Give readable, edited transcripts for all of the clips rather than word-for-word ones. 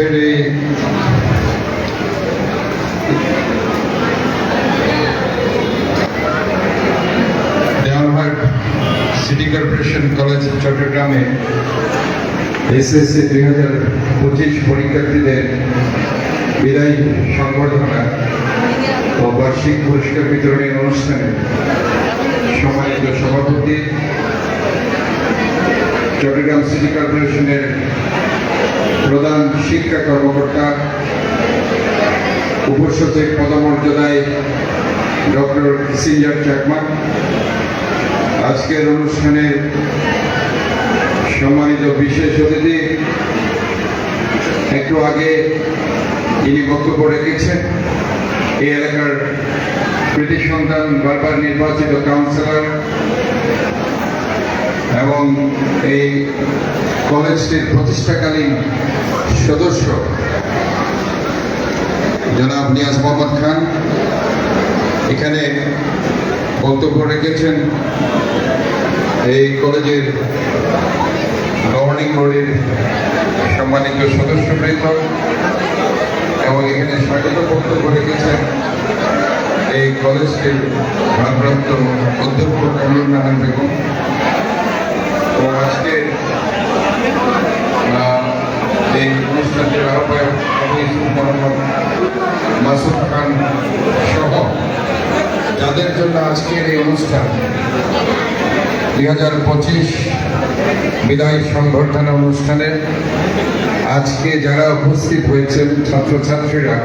আজকের এই Dewanhat city corporation college চট্টগ্রামে এসএসসি 2025 পরীক্ষার্থীদের বিদায় সংবর্ধনা ও বার্ষিক পুরস্কার বিতরণের অনুষ্ঠানে সম্মানিত সভাপতি, চট্টগ্রাম সিটি কর্পোরেশনের প্রধান শিক্ষা কর্মকর্তা, উপসচিব পদমর্যাদায় ডক্টর সিনজার চাকমা, আজকের অনুষ্ঠানের সম্মানিত বিশেষ অতিথি, একটু আগে যিনি বক্তব্য রেখেছেন, এই এলাকার কৃতি সন্তান, বারবার নির্বাচিত কাউন্সিলর এবং এই কলেজটির প্রতিষ্ঠাকালীন সদস্য জনাব নিয়াজ মোহাম্মদ খান এখানে বক্তব্য রেখেছেন। এই কলেজের গভর্নিং বডির সম্মানিত সদস্যবৃন্দ এবং এখানে স্বাগত বক্তব্য রেখেছেন এই কলেজটির ভারপ্রাপ্ত অধ্যক্ষ কামরুন নাহার বেগম। তো আজকে এই অনুষ্ঠানটির আহ্বায়ক মোহাম্মদ মাসুদ খান সহ যাদের জন্য আজকের এই অনুষ্ঠান 2025 বিদায় সংবর্ধনা অনুষ্ঠানে আজকে যারা উপস্থিত হয়েছেন ছাত্রছাত্রীরা,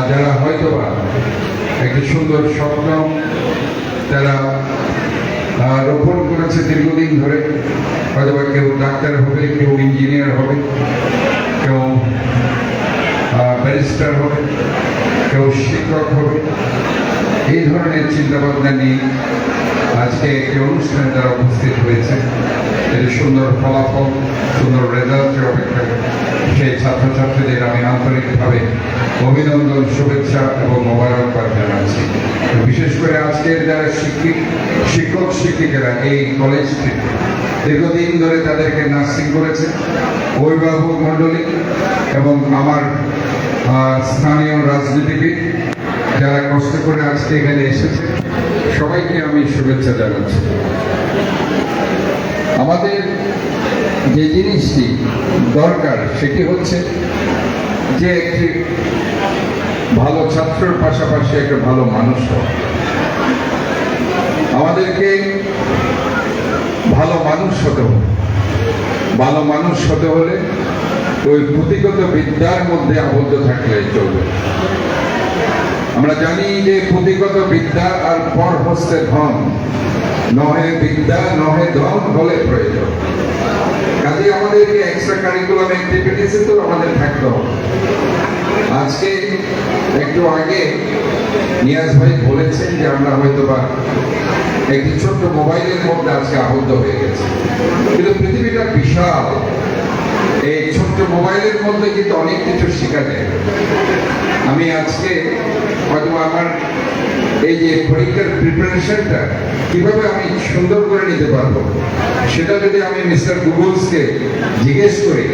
যারা হয়তোবা একটি সুন্দর স্বপ্ন তারা রোপণ করেছে দীর্ঘদিন ধরে, হয়তোবা কেউ ডাক্তার হবে, কেউ ইঞ্জিনিয়ার হবে, কেউ ব্যারিস্টার হবে, কেউ শিক্ষক হবে, এই ধরনের চিন্তাভাবনা নিয়ে আজকে একটি অনুষ্ঠানে যারা উপস্থিত হয়েছে, এটি সুন্দর ফলাফল, সুন্দর রেজাল্টের অপেক্ষায় সেই ছাত্রছাত্রীদের আমি আন্তরিকভাবে অভিনন্দন, শুভেচ্ছা এবং মোবারকবাদ জানাচ্ছি। বিশেষ করে আজকের যারা শিক্ষক শিক্ষিকারা এই কলেজটি দীর্ঘদিন ধরে তাদেরকে নার্সিং করেছে, অভিভাবক মণ্ডলী এবং আমার স্থানীয় রাজনীতিবিদ যারা কষ্ট করে আজকে এখানে এসেছে, সবাইকে আমি শুভেচ্ছা জানাচ্ছি। আমাদের যে জিনিসটি দরকার সেটি হচ্ছে যে একটি ভালো ছাত্রের পাশাপাশি একটা ভালো মানুষ হওয়া। আমাদেরকে ভালো মানুষ হতে হবে। ভালো মানুষ হতে হলে ওই পুঁথিগত বিদ্যার মধ্যে আবদ্ধ থাকলে চলবে। আমরা জানি যে পুঁথিগত বিদ্যা আর পর হস্তে ধন, নহে বিদ্যা নহে ধন বলে প্রয়োজন। কাজে আমাদেরকে এক্সট্রা কারিকুলাম অ্যাক্টিভিটিসে তো আমাদের থাকতে হবে। আজকে একটু আগে নিয়াজ ভাই বলেছেন যে আমরা হয়তোবা একটি ছোট্ট মোবাইলের মধ্যে আজকে আবদ্ধ হয়ে গেছে, কিন্তু পৃথিবীটা বিশাল। এই ছোট্ট মোবাইলের মধ্যে কিন্তু অনেক কিছু শেখা যায়। আমি আজকে হয়তো আমার এই যে পরীক্ষার প্রিপারেশনটা কিভাবে আমি সুন্দর করে নিতে পারবো, সেটা যদি আমি মিস্টার গুগলসকে জিজ্ঞেস করি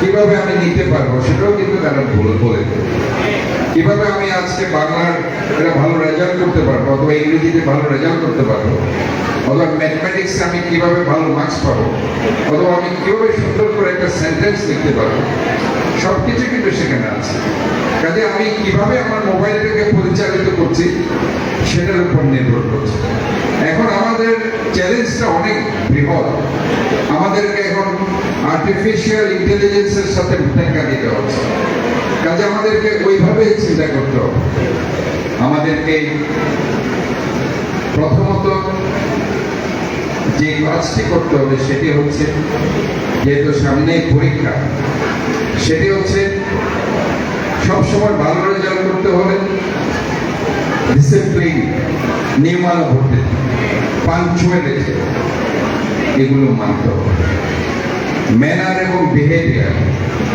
কিভাবে আমি নিতে পারবো, সেটাও কিন্তু তারা বলে। কিভাবে আমি আজকে বাংলার একটা ভালো রেজাল্ট করতে পারবো, অথবা ইংরেজিতে ভালো রেজাল্ট করতে পারবো, অথবা ম্যাথমেটিক্সে আমি কিভাবে ভালো মার্কস পাবো, অথবা আমি কিভাবে সুন্দর করে একটা সেন্টেন্স লিখতে পারবো, সবকিছু কিন্তু সেখানে আছে। কাজে আমি কিভাবে আমার মোবাইলটাকে পরিচালিত করছি সেটার উপর নির্ভর করছে। এখন আমাদের চ্যালেঞ্জটা অনেক বৃহৎ। আমাদেরকে এখন আর্টিফিশিয়াল ইন্টেলিজেন্সের সাথে ধাক্কা দিতে হচ্ছে। কাজে আমাদেরকে ওইভাবে চিন্তা করতে হবে। আমাদেরকে প্রথমত যে কাজটি করতে হবে সেটি হচ্ছে, যেহেতু সামনে পরীক্ষা, সেটি হচ্ছে সবসময় ভালো রেজাল্ট করতে হলে ডিসিপ্লিন, নিয়মানুবর্তিতা, পাঞ্চুয়ালিটি এগুলো মানতে হবে। ম্যানার এবং বিহেভিয়ার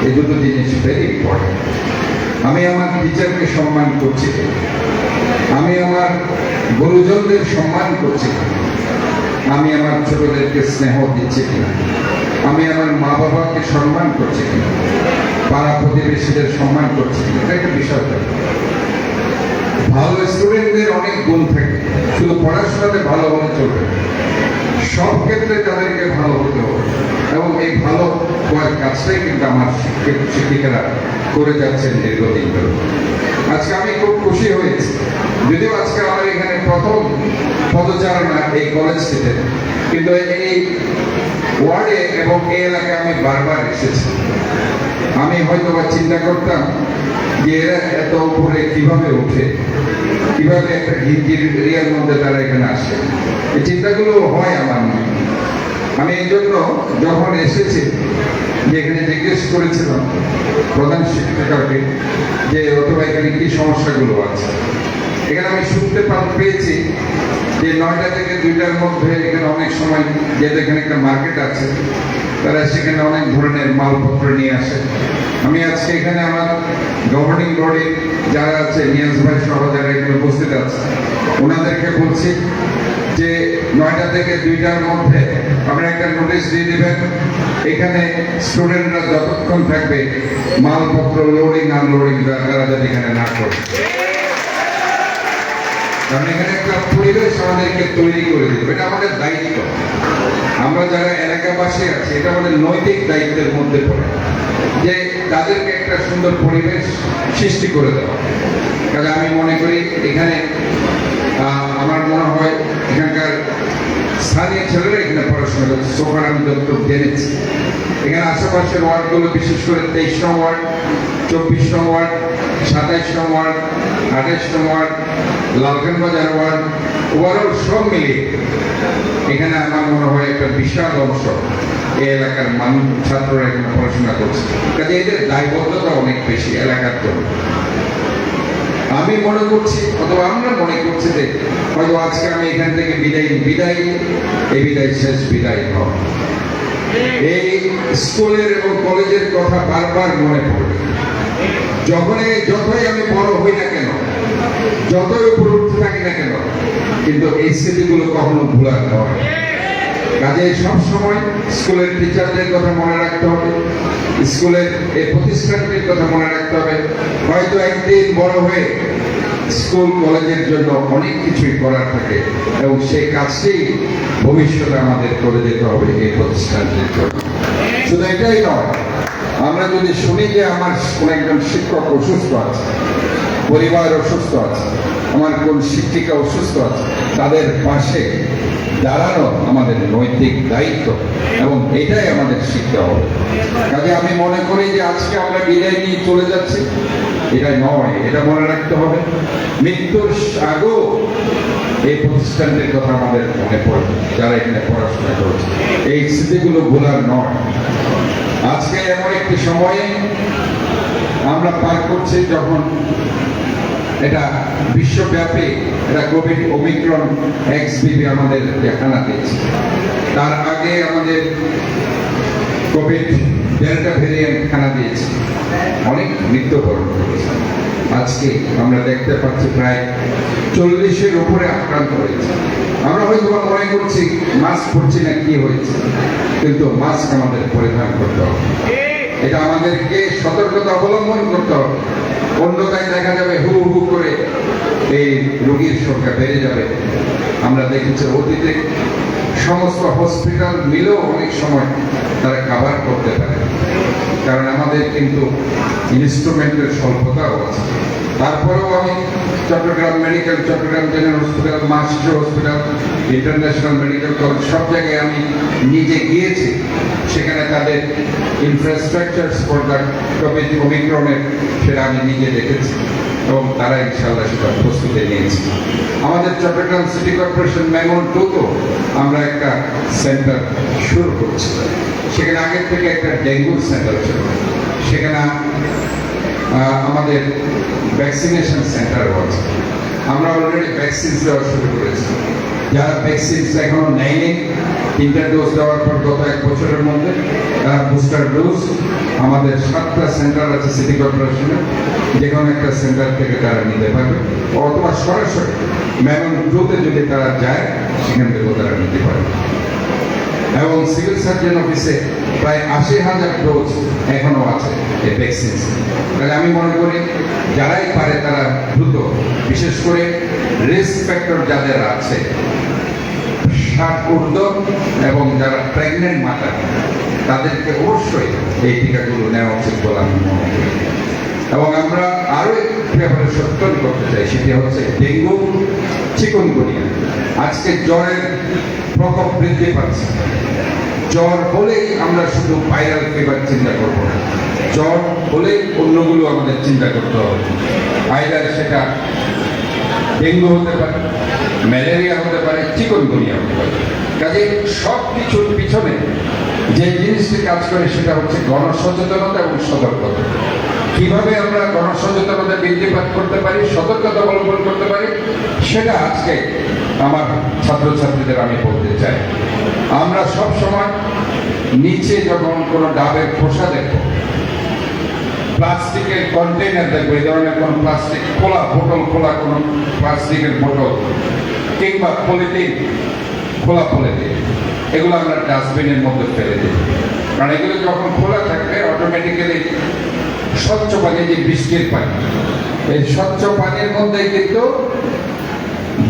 এই দুটো জিনিস ভেরি ইম্পর্টেন্ট। আমি আমার টিচারকে সম্মান করছি, আমি আমার গুরুজনদের সম্মান করছি, আমি আমার ছোটদেরকে স্নেহ দিচ্ছি কিনা, আমি আমার মা বাবাকে সম্মান করছি কিনা, পাড়া প্রতিবেশীদের সম্মান করছি কিনা, এটা একটা বিষয় থাকে। ভালো স্টুডেন্টদের অনেক গুণ থাকে, শুধু পড়াশোনাতে ভালো হলে চলবে, সব ক্ষেত্রে তাদেরকে ভালো হতে হবে। এবং এই ভালো হওয়ার কাজটাই কিন্তু আমার শিক্ষিকারা করে যাচ্ছেন দীর্ঘদিন ধরে। আজকে আমি খুব খুশি হয়েছি, যদিও আজকে আমার এখানে প্রথম পদচারণা এই কলেজটিতে, কিন্তু এই ওয়ার্ডে এবং এই এলাকায় আমি বারবার এসেছি। আমি হয়তো বা চিন্তা করতাম যে এরা এত উপরে কিভাবে উঠে, কিভাবে একটা ঘিঞ্জির এরিয়ার মধ্যে তারা এখানে আসে, এই চিন্তাগুলো হয় আমার মনে। আমি এই জন্য যখন এসেছি যে এখানে জিজ্ঞেস করেছিলাম প্রধান শিক্ষিকাকে যে অথবা এখানে কি সমস্যাগুলো আছে, এখানে আমি শুনতে পেয়েছি যে 9টা থেকে 2টার মধ্যে এখানে অনেক সময়, যেহেতু এখানে একটা মার্কেট আছে, তারা সেখানে অনেক ধরনের মালপত্র নিয়ে আসে। আমি আজকে এখানে আমার গভর্নিং বডি যারা আছে, নিয়াজ ভাই সহ যারা এখানে উপস্থিত আছে, ওনাদেরকে বলছি যে 9টা থেকে 2টার মধ্যে আপনারা একটা নোটিশ দিয়ে দিবেন, এখানে স্টুডেন্টরা যতক্ষণ থাকবে মালপত্র লোডিং আনলোডিং তারা যাতে এখানে না করে। কারণ এখানে একটা পরিবেশ আমাদেরকে তৈরি করে দিবে, এটা আমাদের দায়িত্ব। আমরা যারা এলাকাবাসী আছি, এটা আমাদের নৈতিক দায়িত্বের মধ্যে পড়ে যে তাদেরকে একটা সুন্দর পরিবেশ সৃষ্টি করে দেওয়া। কাজে আমি মনে করি এখানে আমার মনে হয় এখানকার স্থানীয় ছেলেরা এখানে পড়াশোনা করছে, সোফার আমি যতটুকু জেনেছি। এখানে আশেপাশের ওয়ার্ডগুলো, বিশেষ করে 23 নং ওয়ার্ড, 24 নং ওয়ার্ড, 27 নং ওয়ার্ড, 28 নং ওয়ার্ড, লালখান বাজার ওয়ার্ড, ওভারঅল সব মিলিয়ে এখানে আমার মনে হয় একটা বিশাল অংশ এই এলাকার মানুষ, ছাত্ররা এখানে পড়াশোনা করছে। কাজে এদের দায়বদ্ধতা অনেক বেশি এলাকার জন্য। আমি মনে করছি, অথবা আমরা মনে করছি যে হয়তো আজকে আমি এখান থেকে এই বিদায় শেষ বিদায় হয়। এই স্কুলের এবং কলেজের কথা বারবার মনে পড়বে। যতই আমি বড় হই না কেন, যতই উপরে উঠতে থাকি না কেন, কিন্তু এই স্মৃতিগুলো কখনো ভুলার নয়। কাজে সবসময় স্কুলের টিচারদের কথা মনে রাখতে হবে, স্কুলের এই প্রতিষ্ঠানটির কথা মনে রাখতে হবে। হয়তো একদিন বড় হয়ে স্কুল কলেজের জন্য অনেক কিছুই করার থাকে, এবং সেই কাজটি ভবিষ্যতে আমাদের করে যেতে হবে এই প্রতিষ্ঠানটির জন্য। শুধু এটাই নয়, আমরা যদি শুনি যে আমার কোন একজন শিক্ষক অসুস্থ আছে, পরিবার অসুস্থ আছে, আমার কোন শিক্ষিকা অসুস্থ আছে, তাদের পাশে দাঁড়ানো আমাদের নৈতিক দায়িত্ব, এবং এটাই আমাদের শিখতে হবে। কাজে আমি মনে করি যে আজকে আমরা বিদায় নিয়ে চলে যাচ্ছি, এটা নয়, এটা মনে রাখতে হবে মৃত্যুর আগেও এই প্রতিষ্ঠানটির কথা আমাদের মনে পড়বে, যারা এখানে পড়াশোনা করছে। এই স্মৃতিগুলো ভোলার নয়। আজকে এমন একটি সময়ে আমরা পার করছি যখন এটা বিশ্বব্যাপী এটা কোভিড ওমিক্রন XBB আমাদের দেখানা দিয়েছে। তার আগে আমাদের কোভিড ডেল্টা ভ্যারিয়েন্ট খানা দিয়েছে, অনেক মৃত্যুবরণ করেছে। আজকে আমরা দেখতে পাচ্ছি প্রায় 40-এর উপরে আক্রান্ত হয়েছে। আমরা হয়তো মনে করছি মাস্ক পরছি না, কি হয়েছে, কিন্তু মাস্ক আমাদের পরিধান করতে হবে। এটা আমাদেরকে সতর্কতা অবলম্বন করতে হবে। অন্যথায় দেখা যাবে হু হু করে এই রোগীর সংখ্যা বেড়ে যাবে। আমরা দেখেছি অতীতে সমস্ত হসপিটাল মিলেও অনেক সময় তারা কাভার করতে পারে, কারণ আমাদের কিন্তু ইনস্ট্রুমেন্টের স্বল্পতাও আছে। তারপরেও আমি Chattogram medical, Chattogram general hospital, master hospital, international medical college, সব জায়গায় আমি নিজে গিয়েছি। সেখানে তাদের ইনফ্রাস্ট্রাকচার ফর দ্য কোভিড ওমিক্রনের সেটা আমি নিজে দেখেছি, এবং তারা ইনশাআল্লাহ সেটা প্রস্তুতি নিয়েছে। আমাদের চট্টগ্রাম সিটি কর্পোরেশন মেমন 2-তেও আমরা একটা সেন্টার শুরু করছি। সেখানে আগের থেকে একটা ডেঙ্গু সেন্টার ছিল, সেখানে আমাদের ভ্যাকসিনেশন সেন্টারও আছে। আমরা অলরেডি ভ্যাকসিন দেওয়া শুরু করেছি। যারা ভ্যাকসিন এখনো নেয়নি, 3টা ডোজ দেওয়ার পর গত 1 বছরের মধ্যে তারা বুস্টার ডোজ, আমাদের 7টা সেন্টার আছে সিটি কর্পোরেশনে, যে কোনো একটা সেন্টার থেকে তারা নিতে পারবে, অথবা সরাসরি ম্যামন টুতে যদি তারা যায় সেখান থেকেও তারা নিতে পারবে। এবং সিভিল সার্জন অফিসে প্রায় 80,000 ডোজ এখনো আছে এই ভ্যাকসিন। তাহলে আমি মনে করি যারাই পারে তারা দ্রুত, বিশেষ করে রিস্ক ফ্যাক্টর যাদের আছে 60 ঊর্ধ্ব এবং যারা প্রেগনেন্ট মাতা, তাদেরকে অবশ্যই এই টিকাগুলো নেওয়া উচিত বলে আমি মনে করি। এবং আমরা আরো একটি ব্যাপারে সচেতন করতে চাই, সেটি হচ্ছে ডেঙ্গু, চিকুনগুনিয়া। আজকে জ্বরের প্রকোপ বৃদ্ধি পাচ্ছে। জ্বর হলেই আমরা শুধু ভাইরাল ফিভার চিন্তা করবো না, জ্বর হলেই অন্যগুলো আমাদের চিন্তা করতে হবে। আইদার সেটা ডেঙ্গু হতে পারে, ম্যালেরিয়া হতে পারে, চিকুনগুনিয়া হতে পারে। কাজে সব কিছুর পিছনে যে জিনিসটি কাজ করে সেটা হচ্ছে গণসচেতনতা এবং সতর্কতা। কিভাবে আমরা গণসচেতনতা বৃদ্ধি করতে পারি, সতর্কতা অবলম্বন করতে পারি, সেটা আজকে আমার ছাত্রছাত্রীদের আমি বলতে চাই। আমরা সব সময় নিচে যখন কোনো ডাবের খোসা দেখব, প্লাস্টিকের কন্টেইনার দেখবো, এই ধরনের কোন প্লাস্টিক খোলা বোতল, খোলা কোন প্লাস্টিকের বোতল কিংবা পলিথিন, খোলা পলিথিন, এগুলো আমরা ডাস্টবিনের মধ্যে ফেলে দিই। কারণ এগুলো যখন খোলা থাকবে অটোমেটিক্যালি স্বচ্ছ পানি, যে বৃষ্টির পানি, এই স্বচ্ছ পানির মধ্যে কিন্তু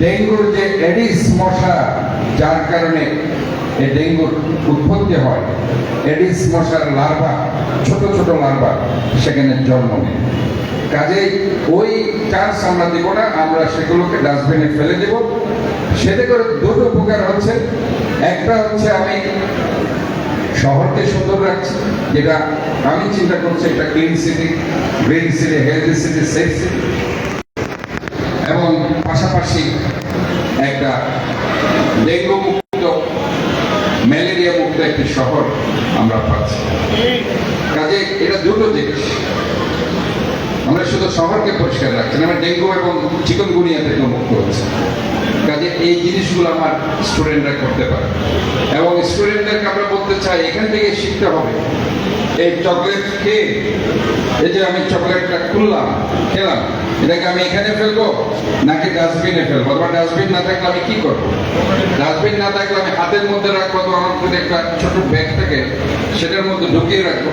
ডেঙ্গুর যে এডিস মশা, যার কারণে এই ডেঙ্গুর উৎপত্তি হয়, এডিস মশার লার্ভা, ছোট ছোট লার্ভা সেখানে জন্ম নেয়। কাজেই ওই চান্স আমরা দিব না, আমরা সেগুলোকে ডাস্টবিনে ফেলে দেব। সেটা করে দুটো উপকার হচ্ছে। একটা হচ্ছে আমি শহরকে সুন্দর রাখছি, যেটা আমি চিন্তা করছি একটা clean city, green city, healthy city, safe city, এবং পাশাপাশি একটা ডেঙ্গু মুক্ত, ম্যালেরিয়া মুক্ত একটি শহর আমরা পাচ্ছি। কাজে এটা দুটো জিনিস, আমরা শুধু শহরকে পরিষ্কার রাখছি না, আমরা ডেঙ্গু এবং চিকুনগুনিয়া থেকে মুক্ত হচ্ছে। কাজে এই জিনিসগুলো আমার স্টুডেন্টরা করতে পারে। এবং স্টুডেন্টদেরকে আমরা বলতে চাই, এখান থেকে শিখতে হবে। এই চকলেট খেয়ে, এই যে আমি চকলেটটা খুললাম, খেলাম, এটাকে আমি এখানে ফেলবো নাকি ডাস্টবিনে ফেলবো? অথবা ডাস্টবিন না থাকলে আমি কি করবো? ডাস্টবিন না থাকলে আমি হাতের মধ্যে রাখবো, তো আমার যদি একটা ছোট ব্যাগ থাকে সেটার মধ্যে ঢুকিয়ে রাখবো,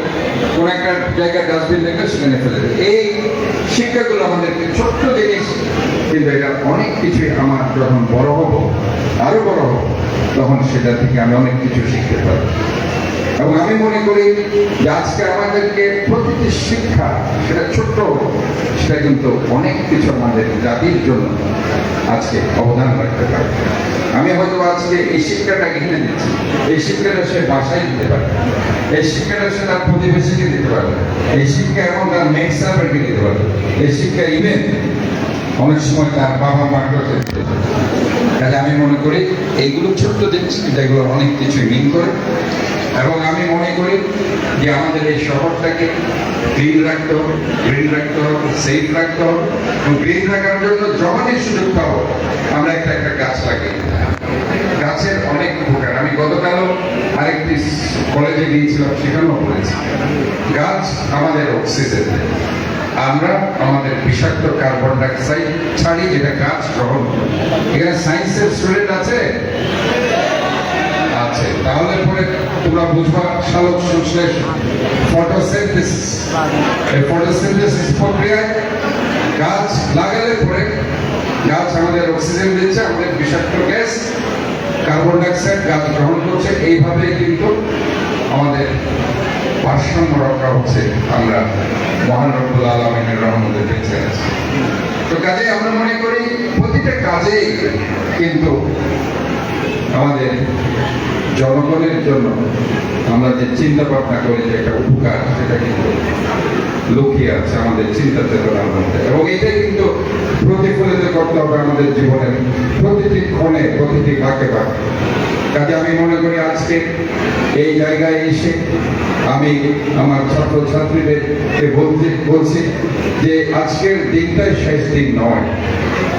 কোন একটা জায়গায় ডাস্টবিন দেখলে সেখানে ফেলে দেবো। এই শিক্ষাগুলো আমাদেরকে ছোট্ট জিনিস, কিন্তু এটা অনেক কিছুই আমার যখন বড় হব, আরো বড় হব, তখন সেটা থেকে আমি অনেক কিছু শিখতে পারবো। এবং আমি মনে করি যে আজকে আমাদেরকে প্রতিটি শিক্ষা, সেটা ছোট্ট, সেটা কিন্তু অনেক কিছু আমাদের জাতির জন্য আজকে অবদান রাখতে পারে। আমি হয়তো আজকে এই শিক্ষাটা কিনে দিচ্ছি, এই শিক্ষাটা সে বাসায় দিতে পারে, এই শিক্ষাটা সে তার প্রতিবেশীকে দিতে পারবে, এই শিক্ষা এবং তার মেক সার্ভেন্টকে দিতে পারবে, এই শিক্ষা ইভেন অনেক সময় তার বাবা মাকেও দিতে পারে। তাহলে আমি মনে করি এইগুলো ছোট্ট জিনিস, যেগুলো অনেক কিছু মিন করে। এবং আমি মনে করি যে আমাদের এই শহরটাকে ক্লিন রাখতে হবে, গ্রিন রাখতে হবে, সেফ রাখতে হবে। এবং গ্রিন রাখার জন্য যখনই সুযোগ পাবো আমরা একটা একটা গাছ লাগাই। গাছের অনেক উপকার। আমি গতকালও আরেকটি কলেজে গিয়েছিলাম, সেখানেও বলেছি গাছ আমাদের অক্সিজেন দেয়। আমরা আমাদের বিষাক্ত কার্বন ডাইঅক্সাইড ছাড়ি, যেটা গাছ গ্রহণ করে। এখানে সায়েন্সের স্টুডেন্ট আছে? আছে। তাহলে পরে তোমরা বুঝবা সালোক সংশ্লেষণ, ফটোসিনথেসিস। এই ফটোসিনথেসিস প্রক্রিয়ায় গাছ লাগালে পরে গাছ আমাদের অক্সিজেন দিচ্ছে, আমাদের বিষাক্ত গ্যাস কার্বন ডাইঅক্সাইড গাছ গ্রহণ করছে। এইভাবে কিন্তু আমাদের ভারসাম্য রক্ষা হচ্ছে, আমরা মহান রব্বুল আলামিনের রহমতে বেঁচে আছি। তো কাজে আমরা মনে করি প্রতিটা কাজেই কিন্তু আমাদের জনগণের জন্য আমরা যে চিন্তা ভাবনা করি, যে একটা উপকার, সেটা কিন্তু লুকিয়ে আছে আমাদের চিন্তা চেতনার মধ্যে। এবং এটাই কিন্তু প্রতিফলিত করতে হবে আমাদের জীবনের প্রতিটি কোণে, প্রতিটি বাঁকে বাঁকে। কাজে আমি মনে করি আজকে এই জায়গায় এসে আমি আমার ছাত্রছাত্রীদেরকে বলছি যে আজকের দিনটাই শেষ দিন নয়,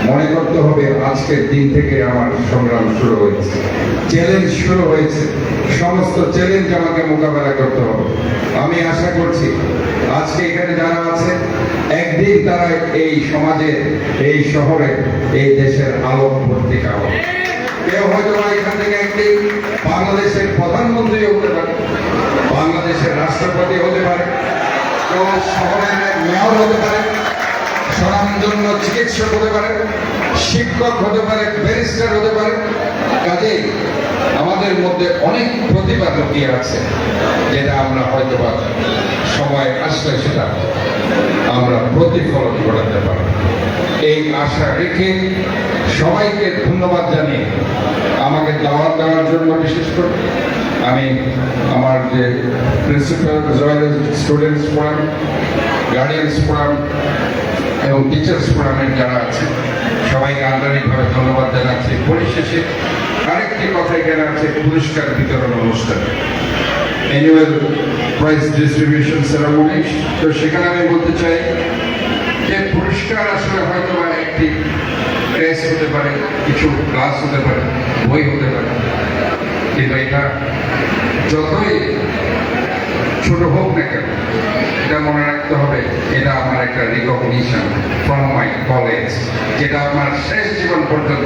মনে করতে হবে আজকের দিন থেকে আমার সংগ্রাম শুরু হয়েছে, চ্যালেঞ্জ শুরু হয়েছে। সমস্ত চ্যালেঞ্জ আমাকে মোকাবেলা করতে হবে। আমি আশা করছি আজকে এখানে যারা আছে একদিন তারা এই সমাজে, এই শহরে, এই দেশের আলোক পত্রিকা হবে। কেউ হয়তো এখান থেকে একদিন বাংলাদেশের প্রধানমন্ত্রী হতে পারে, বাংলাদেশের রাষ্ট্রপতি হতে পারে, কেউ শহরের মেয়র হতে পারে, স্বনামধন্য চিকিৎসক হতে পারে, শিক্ষক হতে পারে, ব্যারিস্টার হতে পারে। কাজেই আমাদের মধ্যে অনেক প্রতিভা লুকিয়ে আছে, যেটা আমরা হয়তো সময় আসলে সেটা আমরা প্রতিফলন ঘটাতে পারি। এই আশা রেখে সবাইকে ধন্যবাদ জানিয়ে আমাকে দাওয়াত দেওয়ার জন্য বিশেষ করে আমি আমার যে principal students forum, guardians forum এবং টিচার্স ফোরামের যারা আছে সবাইকে আন্তরিকভাবে ধন্যবাদ জানাচ্ছি। পরিশেষে আরেকটি কথা এখানে আছে, পুরস্কার বিতরণ অনুষ্ঠান, অ্যানুয়াল প্রাইজ ডিস্ট্রিবিউশন সেরেমনি। তো সেখানে আমি বলতে চাই যে পুরস্কার আসলে হয়তো একটি প্রেস হতে পারে, কিছু ক্লাস হতে পারে, বই হতে পারে, কিন্তু এটা যতই ছোট হোক না কেন এটা মনে রাখতে হবে এটা আমার একটা রিকগনিশন ফ্রম মাই কলেজ, যেটা আমার শেষ জীবন পর্যন্ত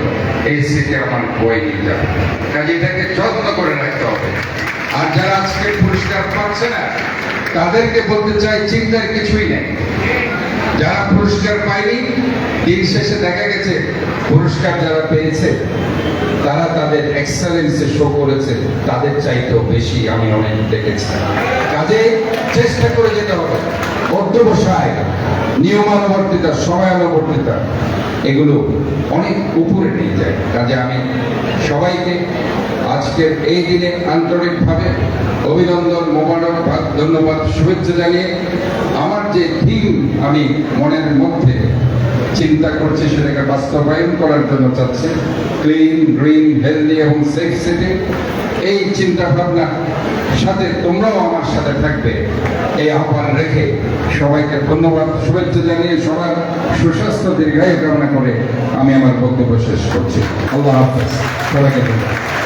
এই স্মৃতি আমার বই নিয়ে যাবে। কাজে এটাকে যত্ন করে রাখতে হবে। আর যারা আজকে পুরস্কার পাচ্ছে না তাদেরকে বলতে চাই চিন্তার কিছুই নেই। যারা পুরস্কার পায়নি দিন শেষে দেখা গেছে পুরস্কার যারা পেয়েছে তারা তাদের এক্সেলেন্সে শো করেছে, তাদের চাইতেও বেশি আমি অনেক দেখেছি। কাজে চেষ্টা করে যেতে হবে, অধ্যবসায়, নিয়মানুবর্তিতা, সময়ানুবর্তিতা এগুলো অনেক উপরে নিয়ে যায়। কাজে আমি সবাইকে আজকের এই দিনে আন্তরিকভাবে অভিনন্দন, মোবারকবাদ, ধন্যবাদ, শুভেচ্ছা জানিয়ে আমার যে থিম আমি মনের মধ্যে চিন্তা করছি সেটাকে বাস্তবায়ন করার জন্য চাচ্ছি, ক্লিন, গ্রিন, হেলদি এবং সেফ সিটি। এই চিন্তা ভাবনা সাথে তোমরাও আমার সাথে থাকবে এই আহ্বান রেখে সবাইকে ধন্যবাদ, শুভেচ্ছা জানিয়ে সবার সুস্বাস্থ্য দীর্ঘায়ু কামনা করে আমি আমার বক্তব্য শেষ করছি। আল্লাহ হাফেজ, সবাইকে ধন্যবাদ।